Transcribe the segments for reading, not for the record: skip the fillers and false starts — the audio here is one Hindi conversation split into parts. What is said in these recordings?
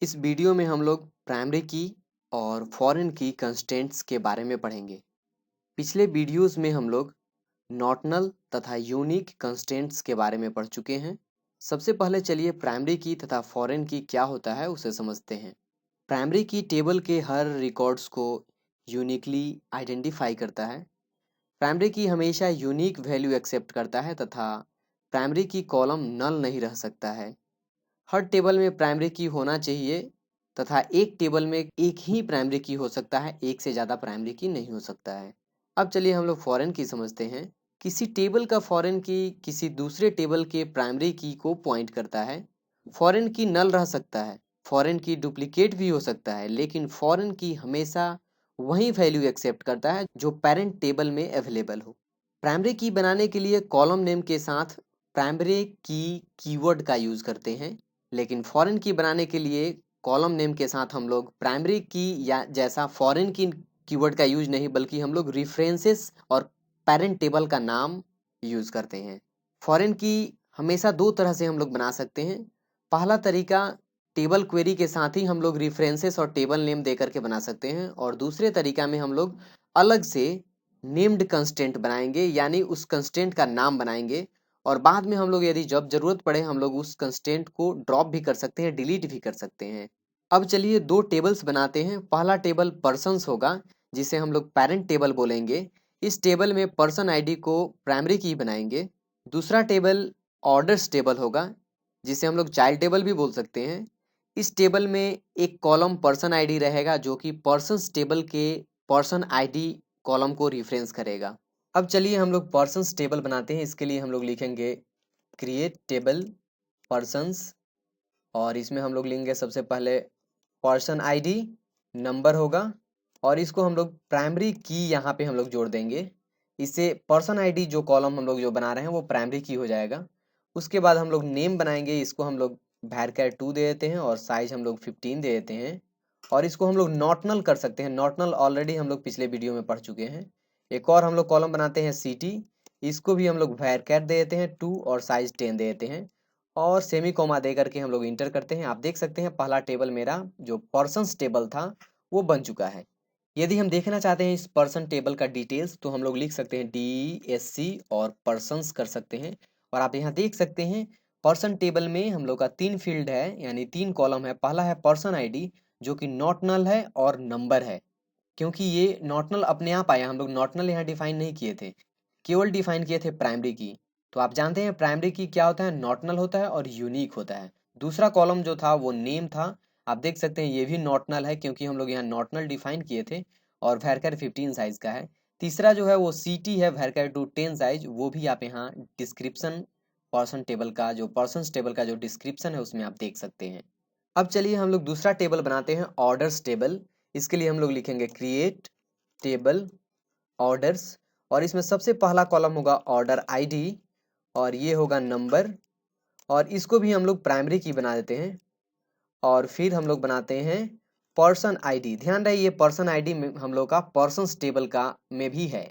इस वीडियो में हम लोग प्राइमरी की और फॉरेन की कंस्टेंट्स के बारे में पढ़ेंगे। पिछले वीडियोस में हम लोग नॉर्टनल तथा यूनिक कंस्टेंट्स के बारे में पढ़ चुके हैं। सबसे पहले चलिए प्राइमरी की तथा फॉरेन की क्या होता है उसे समझते हैं। प्राइमरी की टेबल के हर रिकॉर्ड्स को यूनिकली आइडेंटिफाई करता है। प्राइमरी की हमेशा यूनिक वैल्यू एक्सेप्ट करता है तथा प्राइमरी की कॉलम नल नहीं रह सकता है। हर टेबल में प्राइमरी की होना चाहिए तथा एक टेबल में एक ही प्राइमरी की हो सकता है, एक से ज़्यादा प्राइमरी की नहीं हो सकता है। अब चलिए हम लोग फॉरेन की समझते हैं। किसी टेबल का फॉरेन की किसी दूसरे टेबल के प्राइमरी की को पॉइंट करता है। फॉरेन की नल रह सकता है, फॉरेन की डुप्लीकेट भी हो सकता है, लेकिन फॉरेन की हमेशा वही वैल्यू एक्सेप्ट करता है जो पेरेंट टेबल में अवेलेबल हो। प्राइमरी की बनाने के लिए कॉलम नेम के साथ प्राइमरी की कीवर्ड का यूज़ करते हैं, लेकिन फॉरेन की बनाने के लिए कॉलम नेम के साथ हम लोग प्राइमरी की या जैसा फॉरेन की कीवर्ड का यूज नहीं बल्कि हम लोग रेफरेंसेस और पेरेंट टेबल का नाम यूज करते हैं। फॉरेन की हमेशा दो तरह से हम लोग बना सकते हैं। पहला तरीका टेबल क्वेरी के साथ ही हम लोग रेफरेंसेस और टेबल नेम दे करके बना सकते हैं, और दूसरे तरीका में हम लोग अलग से नेम्ड कंस्टेंट बनाएंगे, यानी उस कंस्टेंट का नाम बनाएंगे और बाद में हम लोग यदि जब जरूरत पड़े हम लोग उस कंस्टेंट को ड्रॉप भी कर सकते हैं, डिलीट भी कर सकते हैं। अब चलिए दो टेबल्स बनाते हैं। पहला टेबल पर्सन्स होगा जिसे हम लोग पेरेंट टेबल बोलेंगे। इस टेबल में पर्सन आईडी को प्राइमरी की बनाएंगे। दूसरा टेबल ऑर्डर्स टेबल होगा जिसे हम लोग चाइल्ड टेबल भी बोल सकते हैं। इस टेबल में एक कॉलम पर्सन आईडी रहेगा जो कि पर्सन्स टेबल के पर्सन आईडी कॉलम को रिफरेंस करेगा। अब चलिए हम लोग पर्सन्स टेबल बनाते हैं। इसके लिए हम लोग लिखेंगे क्रिएट टेबल पर्सन्स, और इसमें हम लोग लेंगे सबसे पहले पर्सन आईडी, नंबर होगा, और इसको हम लोग प्राइमरी की यहाँ पे हम लोग जोड़ देंगे। इससे पर्सन आईडी जो कॉलम हम लोग जो बना रहे हैं वो प्राइमरी की हो जाएगा। उसके बाद हम लोग नेम बनाएंगे। इसको हम लोग varchar 2 दे देते हैं और साइज हम लोग 15 दे देते हैं, और इसको हम लोग नॉटनल कर सकते हैं। नॉटनल ऑलरेडी हम लोग पिछले वीडियो में पढ़ चुके हैं। एक और हम लोग कॉलम बनाते हैं सिटी। इसको भी हम लोग varchar दे देते हैं 2 और साइज 10 दे देते हैं, और सेमी कोमा दे करके हम लोग इंटर करते हैं। आप देख सकते हैं पहला टेबल मेरा जो पर्सन्स टेबल था वो बन चुका है। यदि हम देखना चाहते हैं इस पर्सन टेबल का डिटेल्स तो हम लोग लिख सकते हैं DSC और पर्सन्स कर सकते हैं। और आप यहाँ देख सकते हैं पर्सन टेबल में हम लोग का 3 फील्ड है, यानी 3 कॉलम है। पहला है पर्सन आईडी जो कि नॉट नल है और नंबर है, क्योंकि ये नॉट नल अपने आप आया, हम लोग नॉट नल यहाँ डिफाइन नहीं किए थे, केवल डिफाइन किए थे प्राइमरी की। तो आप जानते हैं प्राइमरी की क्या होता है, नॉटनल होता है और यूनिक होता है। दूसरा कॉलम जो था वो नेम था। आप देख सकते हैं ये भी नॉटनल है क्योंकि हम लोग यहाँ नॉटनल डिफाइन किए थे, और varchar 15 साइज का है। तीसरा जो है वो सिटी है, varchar 2 10 साइज, वो भी आप यहाँ डिस्क्रिप्शन पर्सन टेबल का जो पर्सन टेबल का जो डिस्क्रिप्शन है उसमें आप देख सकते हैं। अब चलिए हम लोग दूसरा टेबल बनाते हैं, ऑर्डर्स टेबल। इसके लिए हम लोग लिखेंगे क्रिएट टेबल ऑर्डर्स, और इसमें सबसे पहला कॉलम होगा ऑर्डर आईडी, और ये होगा नंबर, और इसको भी हम लोग प्राइमरी की बना देते हैं। और फिर हम लोग बनाते हैं पर्सन आईडी। ध्यान रहे ये पर्सन आईडी में हम लोग का पर्सन्स टेबल का में भी है,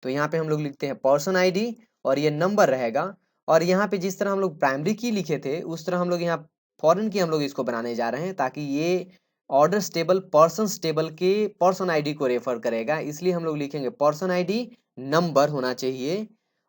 तो यहाँ पे हम लोग लिखते हैं पर्सन आईडी और ये नंबर रहेगा। और यहाँ पे जिस तरह हम लोग प्राइमरी की लिखे थे उस तरह हम लोग यहाँ फॉरेन की हम लोग इसको बनाने जा रहे हैं, ताकि ये ऑर्डर्स टेबल पर्सन्स टेबल के पर्सन आईडी को रेफर करेगा। इसलिए हम लोग लिखेंगे पर्सन आईडी नंबर होना चाहिए,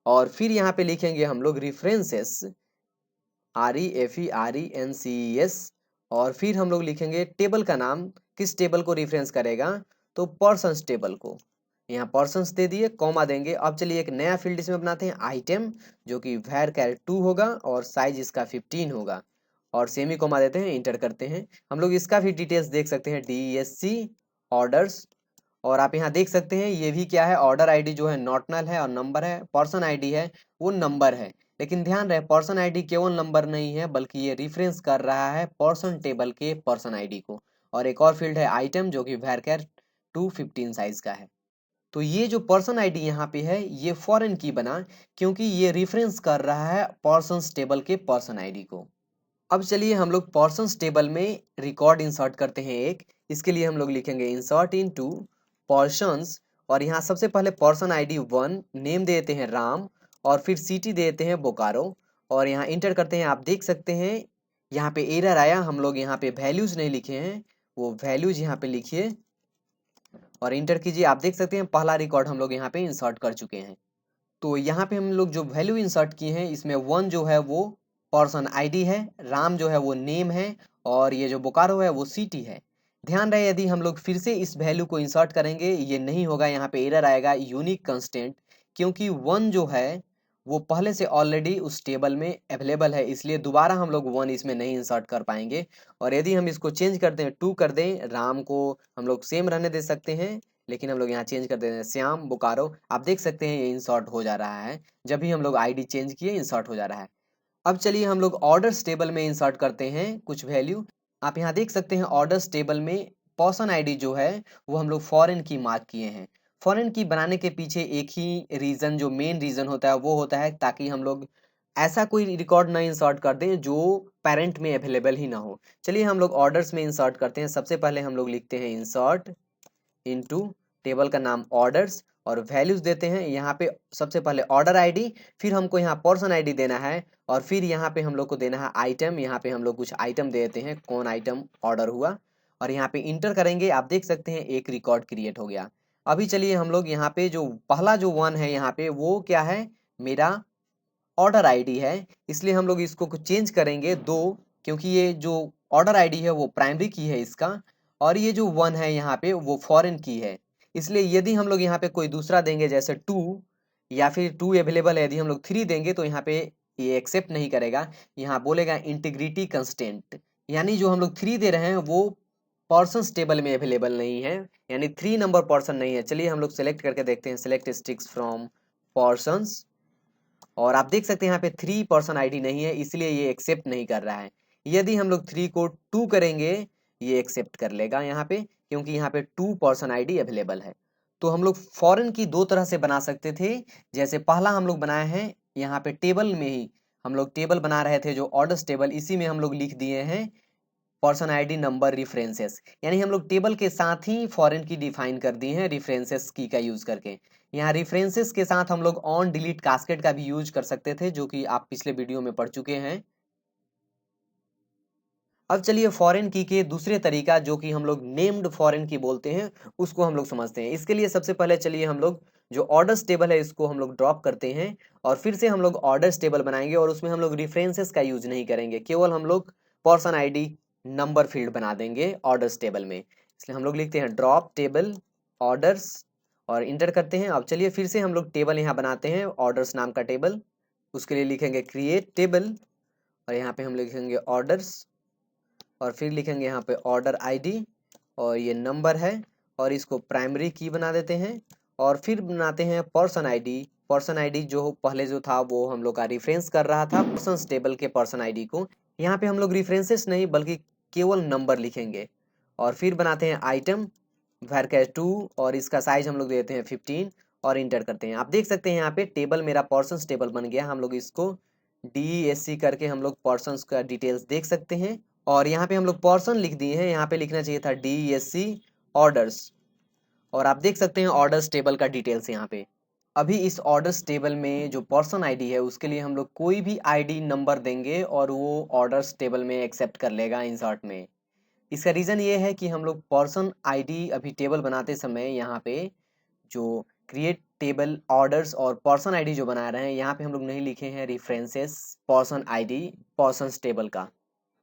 और फिर यहाँ पे लिखेंगे हम लोग रेफरेंसेस REFERENCES, और फिर हम लोग लिखेंगे टेबल का नाम। किस टेबल को रेफरेंस करेगा, तो पर्सन्स टेबल को। यहाँ पर्सन्स दे दिए, कॉमा देंगे। अब चलिए एक नया फील्ड इसमें बनाते हैं आइटम, जो कि varchar 2 होगा और साइज इसका 15 होगा, और सेमी कोमा देते हैं, इंटर करते हैं। हम लोग इसका भी डिटेल्स देख सकते हैं DSC ऑर्डर्स, और आप यहाँ देख सकते हैं ये भी क्या है, ऑर्डर आईडी जो है नॉटनल है और नंबर है। पर्सन आईडी है वो नंबर है, लेकिन ध्यान रहे पर्सन आईडी केवल नंबर नहीं है बल्कि ये रिफरेंस कर रहा है पर्सन टेबल के पर्सन आईडी को। और एक और फील्ड है आइटम जो कि varchar 2 15 साइज का है। तो ये जो पर्सन आईडी यहाँ पे है ये फॉरेन की बना, क्योंकि ये रिफरेंस कर रहा है पर्सन टेबल के पर्सन आईडी को। अब चलिए हम लोग पर्सन्स टेबल में रिकॉर्ड इंसर्ट करते हैं एक। इसके लिए हम लोग लिखेंगे इंसर्ट इनटू पर्सन्स, और यहाँ सबसे पहले पर्सन आईडी 1, नेम दे देते हैं राम, और फिर सिटी दे देते हैं बोकारो, और यहाँ इंटर करते हैं। आप देख सकते हैं यहाँ पे एरर आया, हम लोग यहाँ पे वैल्यूज नहीं लिखे हैं, वो वैल्यूज यहाँ पे लिखिए और इंटर कीजिए। आप देख सकते हैं पहला रिकॉर्ड हम लोग यहाँ पे इंसर्ट कर चुके हैं। तो यहाँ पे हम लोग जो वैल्यू इंसर्ट किए हैं इसमें 1 जो है वो पर्सन आईडी है, राम जो है वो नेम है, और ये जो बोकारो है वो सिटी है। ध्यान रहे यदि हम लोग फिर से इस वैल्यू को इंसर्ट करेंगे ये नहीं होगा, यहाँ पे एरर आएगा यूनिक कंस्टेंट, क्योंकि 1 जो है वो पहले से ऑलरेडी उस टेबल में अवेलेबल है, इसलिए दोबारा हम लोग 1 इसमें नहीं इंसर्ट कर पाएंगे। और यदि हम इसको चेंज कर दें 2 कर दें, राम को हम लोग सेम रहने दे सकते हैं, लेकिन हम लोग यहाँ चेंज कर देते हैं श्याम बोकारो। आप देख सकते हैं ये इंसर्ट हो जा रहा है, जब भी हम लोग आईडी चेंज किए इंसर्ट हो जा रहा है। अब चलिए हम लोग ऑर्डर्स टेबल में इंसर्ट करते हैं कुछ वैल्यू। आप यहाँ देख सकते हैं ऑर्डर्स टेबल में पर्सन आईडी जो है वो हम लोग फॉरेन की मार्क किए हैं। फॉरेन की बनाने के पीछे एक ही रीज़न, जो मेन रीज़न होता है वो होता है ताकि हम लोग ऐसा कोई रिकॉर्ड ना इंसर्ट कर दें जो पेरेंट में अवेलेबल ही ना हो। चलिए हम लोग ऑर्डर्स में इंसर्ट करते हैं। सबसे पहले हम लोग लिखते हैं इंसर्ट इनटू, टेबल का नाम ऑर्डर्स, और वैल्यूज देते हैं यहाँ पे सबसे पहले ऑर्डर आईडी, फिर हमको यहाँ पर्सन आईडी देना है, और फिर यहाँ पे हम लोग को देना है आइटम। यहाँ पे हम लोग कुछ आइटम देते हैं, कौन आइटम ऑर्डर हुआ, और यहाँ पे इंटर करेंगे। आप देख सकते हैं एक रिकॉर्ड क्रिएट हो गया। अभी चलिए हम लोग यहाँ पे जो पहला जो 1 है यहाँ पे वो क्या है, मेरा ऑर्डर आईडी है, इसलिए हम लोग इसको कुछ चेंज करेंगे 2, क्योंकि ये जो ऑर्डर आईडी है वो प्राइमरी की है इसका, और ये जो 1 है यहाँ पे वो फॉरेन की है। इसलिए यदि हम लोग यहाँ पे कोई दूसरा देंगे जैसे 2, या फिर 2 अवेलेबल है, यदि हम लोग 3 देंगे तो यहाँ पे ये एक्सेप्ट नहीं करेगा, यहाँ बोलेगा इंटीग्रिटी कंस्टेंट, यानी जो हम लोग 3 दे रहे हैं वो पर्सन टेबल में अवेलेबल नहीं है, यानी 3 नंबर पर्सन नहीं है। चलिए हम लोग सेलेक्ट करके देखते हैं, सेलेक्ट स्टिक्स फ्रॉम पर्सन्स, और आप देख सकते हैं यहाँ पे 3 पर्सन आईडी नहीं है, इसलिए ये एक्सेप्ट नहीं कर रहा है। यदि हम लोग 3 को 2 करेंगे ये एक्सेप्ट कर लेगा यहाँ पे, क्योंकि यहाँ पे 2 पर्सन आईडी अवेलेबल है। तो हम लोग फॉरेन की 2 तरह से बना सकते थे। जैसे पहला हम लोग बनाए हैं यहाँ पे टेबल में ही, हम लोग टेबल बना रहे थे जो ऑर्डर्स टेबल, इसी में हम लोग लिख दिए हैं पर्सन आईडी नंबर रिफरेंसेस, यानी हम लोग टेबल के साथ ही फॉरेन की डिफाइन कर दी है रिफरेंसेस की का यूज करके। यहाँ रेफरेंसेस के साथ हम लोग ऑन डिलीट कास्केड का भी यूज कर सकते थे, जो कि आप पिछले वीडियो में पढ़ चुके हैं। अब चलिए फॉरेन की के दूसरे तरीका जो कि हम लोग नेम्ड फॉरेन की बोलते हैं उसको हम लोग समझते हैं। इसके लिए सबसे पहले चलिए हम लोग जो ऑर्डर्स टेबल है इसको हम लोग ड्रॉप करते हैं, और फिर से हम लोग ऑर्डर्स टेबल बनाएंगे, और उसमें हम लोग रेफरेंसेस का यूज नहीं करेंगे, केवल हम लोग पर्सन आईडी नंबर फील्ड बना देंगे ऑर्डर्स टेबल में। इसलिए हम लोग लिखते हैं ड्रॉप टेबल ऑर्डर्स और इंटर करते हैं। अब चलिए फिर से हम लोग टेबल यहाँ बनाते हैं, ऑर्डर्स नाम का टेबल। उसके लिए लिखेंगे क्रिएट टेबल, और यहाँ पे हम लिखेंगे ऑर्डर्स, और फिर लिखेंगे यहाँ पे ऑर्डर आईडी, और ये नंबर है, और इसको प्राइमरी की बना देते हैं। और फिर बनाते हैं पर्सन आईडी। पर्सन आईडी जो पहले जो था वो हम लोग का रिफरेंस कर रहा था पर्सन टेबल के पर्सन आईडी को। यहाँ पे हम लोग रिफरेंसेस नहीं बल्कि केवल नंबर लिखेंगे। और फिर बनाते हैं आइटम वैरकैश 2, और इसका साइज हम लोग देते हैं 15, और इंटर करते हैं। आप देख सकते हैं यहाँ पे टेबल मेरा पर्सन टेबल बन गया। हम लोग इसको DESC करके हम लोग पर्सन का डिटेल्स देख सकते हैं, और यहाँ पे हम लोग पर्सन लिख दिए हैं, यहाँ पे लिखना चाहिए था DESC ऑर्डर्स, और आप देख सकते हैं ऑर्डर्स टेबल का डिटेल्स यहाँ पे। अभी इस ऑर्डर्स टेबल में जो पर्सन आईडी है उसके लिए हम लोग कोई भी आईडी नंबर देंगे और वो ऑर्डर्स टेबल में एक्सेप्ट कर लेगा इंसर्ट में। इसका रीज़न ये है कि हम लोग पर्सन आईडी अभी टेबल बनाते समय यहाँ पे जो क्रिएट टेबल ऑर्डर्स और पर्सन आईडी जो बना रहे हैं यहाँ पे हम लोग नहीं लिखे हैं references person ID person table का।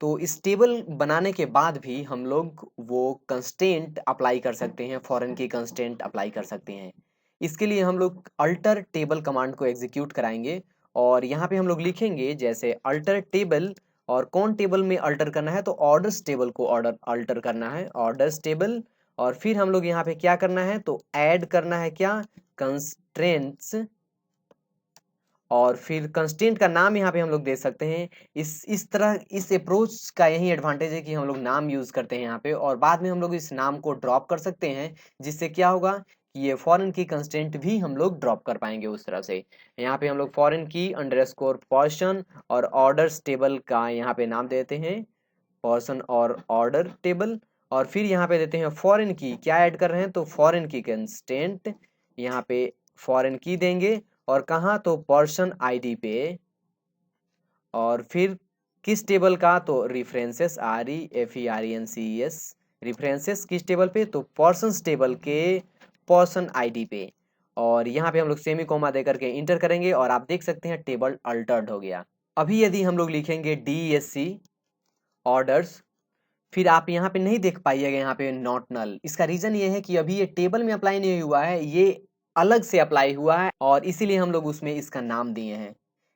तो इस टेबल बनाने के बाद भी हम लोग वो कंस्टेंट अप्लाई कर सकते हैं, फॉरेन की कंस्टेंट अप्लाई कर सकते हैं। इसके लिए हम लोग अल्टर टेबल कमांड को एग्जीक्यूट कराएंगे, और यहाँ पे हम लोग लिखेंगे जैसे अल्टर टेबल, और कौन टेबल में अल्टर करना है तो ऑर्डर्स टेबल को ऑर्डर अल्टर करना है, ऑर्डर्स टेबल। और फिर हम लोग यहाँ पे क्या करना है तो ऐड करना है क्या, कंस्ट्रेंट्स, और फिर कंस्टेंट का नाम यहाँ पे हम लोग दे सकते हैं। इस तरह इस अप्रोच का यही एडवांटेज है कि हम लोग नाम यूज करते हैं यहाँ पे, और बाद में हम लोग इस नाम को ड्रॉप कर सकते हैं, जिससे क्या होगा कि ये फॉरेन की कंस्टेंट भी हम लोग ड्रॉप कर पाएंगे उस तरह से। यहाँ पे हम लोग फॉरेन की अंडरस्कोर पर्सन और ऑर्डर्स टेबल का यहाँ पे नाम देते हैं पर्सन और ऑर्डर टेबल, और फिर यहाँ पे देते हैं फॉरेन की, क्या ऐड कर रहे हैं तो फॉरेन की कंस्टेंट, यहाँ पे फॉरेन की देंगे, और कहाँ तो पर्सन आईडी पे, और फिर किस टेबल का? तो रेफरेंसेस, REFERENCES, रेफरेंसेस किस टेबल पे? तो पर्सन्स टेबल के पर्सन आईडी पे। और यहाँ पे हम लोग सेमी कोमा दे करके इंटर करेंगे और आप देख सकते हैं टेबल अल्टर्ड हो गया। अभी यदि हम लोग लिखेंगे DSC ऑर्डर्स, फिर आप यहाँ पे नहीं देख पाइएगा यहाँ पे नॉट नल। इसका रीजन ये है कि अभी ये टेबल में अप्लाई नहीं हुआ है, ये अलग से अप्लाई हुआ है और इसीलिए हम लोग उसमें इसका नाम दिए हैं।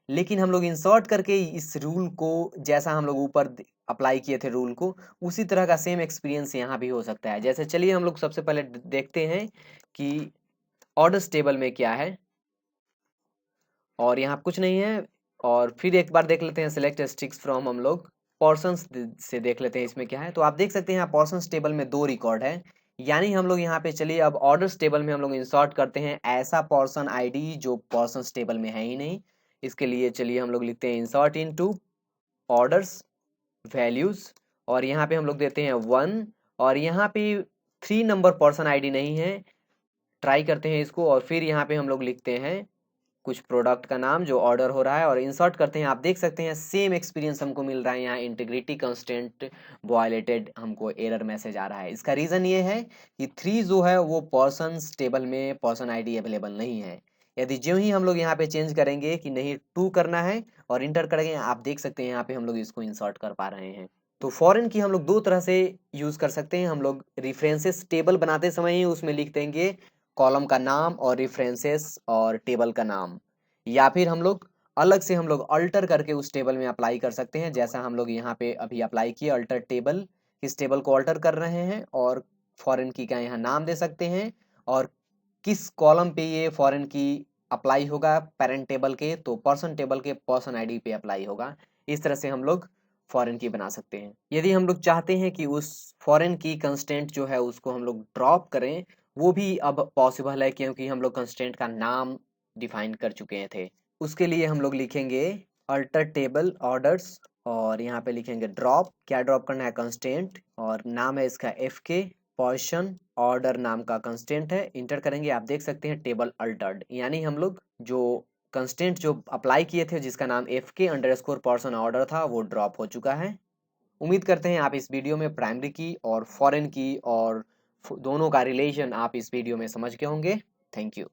लेकिन हम लोग इंसर्ट करके इस रूल को, जैसा हम लोग ऊपर अप्लाई किए थे रूल को, उसी तरह का सेम एक्सपीरियंस यहाँ भी हो सकता है। जैसे चलिए हम लोग सबसे पहले देखते हैं कि ऑर्डर्स टेबल में क्या है, और यहाँ कुछ नहीं है। और फिर एक बार देख लेते हैं सिलेक्ट स्टिक्स फ्रॉम, हम लोग पोर्शंस से देख लेते हैं इसमें क्या है। तो आप देख सकते हैं यहाँ पोर्शंस टेबल में 2 रिकॉर्ड है, यानी हम लोग यहाँ पे चलिए अब ऑर्डर्स टेबल में हम लोग इंसर्ट करते हैं ऐसा पर्सन आईडी जो पोर्शंस टेबल में है ही नहीं। इसके लिए चलिए हम लोग लिखते हैं इंसर्ट इनटू ऑर्डर्स वैल्यूज, और यहाँ पे हम लोग देते हैं 1, और यहाँ पे 3 नंबर पर्सन आईडी नहीं है। ट्राई करते हैं इसको, और फिर यहाँ पे हम लोग लिखते हैं कुछ प्रोडक्ट का नाम जो ऑर्डर हो रहा है और इंसर्ट करते हैं। आप देख सकते हैं सेम एक्सपीरियंस हमको मिल रहा है, यहाँ इंटीग्रिटी कंस्टेंट वायलेटेड हमको एरर मैसेज आ रहा है। इसका रीज़न ये है कि 3 जो है वो पर्सन्स टेबल में पर्सन आईडी अवेलेबल नहीं है। यदि जो ही हम लोग यहाँ पे चेंज करेंगे कि नहीं 2 करना है और इंटर करेंगे, आप देख सकते हैं यहाँ पे हम लोग इसको इंसर्ट कर पा रहे हैं। तो फॉरेन की हम लोग 2 तरह से यूज़ कर सकते हैं। हम लोग रेफरेंसेस टेबल बनाते समय ही उसमें लिख देंगे कॉलम का नाम और रेफरेंसेस और टेबल का नाम, या फिर हम लोग अलग से हम लोग अल्टर करके उस टेबल में अप्लाई कर सकते हैं, जैसा हम लोग यहाँ पे अभी अप्लाई किए अल्टर टेबल। इस टेबल को अल्टर कर रहे हैं और फॉरेन की का यहाँ नाम दे सकते हैं, और किस कॉलम पे ये फॉरेन की अप्लाई होगा पेरेंट टेबल के, तो पर्सन टेबल के पर्सन आईडी पे अप्लाई होगा। इस तरह से हम लोग फॉरेन की बना सकते हैं। यदि हम लोग चाहते हैं कि उस फॉरेन की कंस्टेंट जो है उसको हम लोग ड्रॉप करें, वो भी अब पॉसिबल है, क्योंकि हम लोग कंस्टेंट का नाम डिफाइन कर चुके थे। उसके लिए हम लोग लिखेंगे अल्टर टेबल ऑर्डर्स, और यहाँ पे लिखेंगे ड्रॉप। क्या ड्रॉप करना है? कंस्टेंट, और नाम है इसका FK, पोर्शन ऑर्डर नाम का कंस्टेंट है। इंटर करेंगे, आप देख सकते हैं टेबल अल्टर्ड, यानी हम लोग जो कंस्टेंट जो अप्लाई किए थे जिसका नाम FK_ पर्सन ऑर्डर था वो ड्रॉप हो चुका है। उम्मीद करते हैं आप इस वीडियो में प्राइमरी की और फॉरेन की और दोनों का रिलेशन आप इस वीडियो में समझ गए होंगे। Thank you.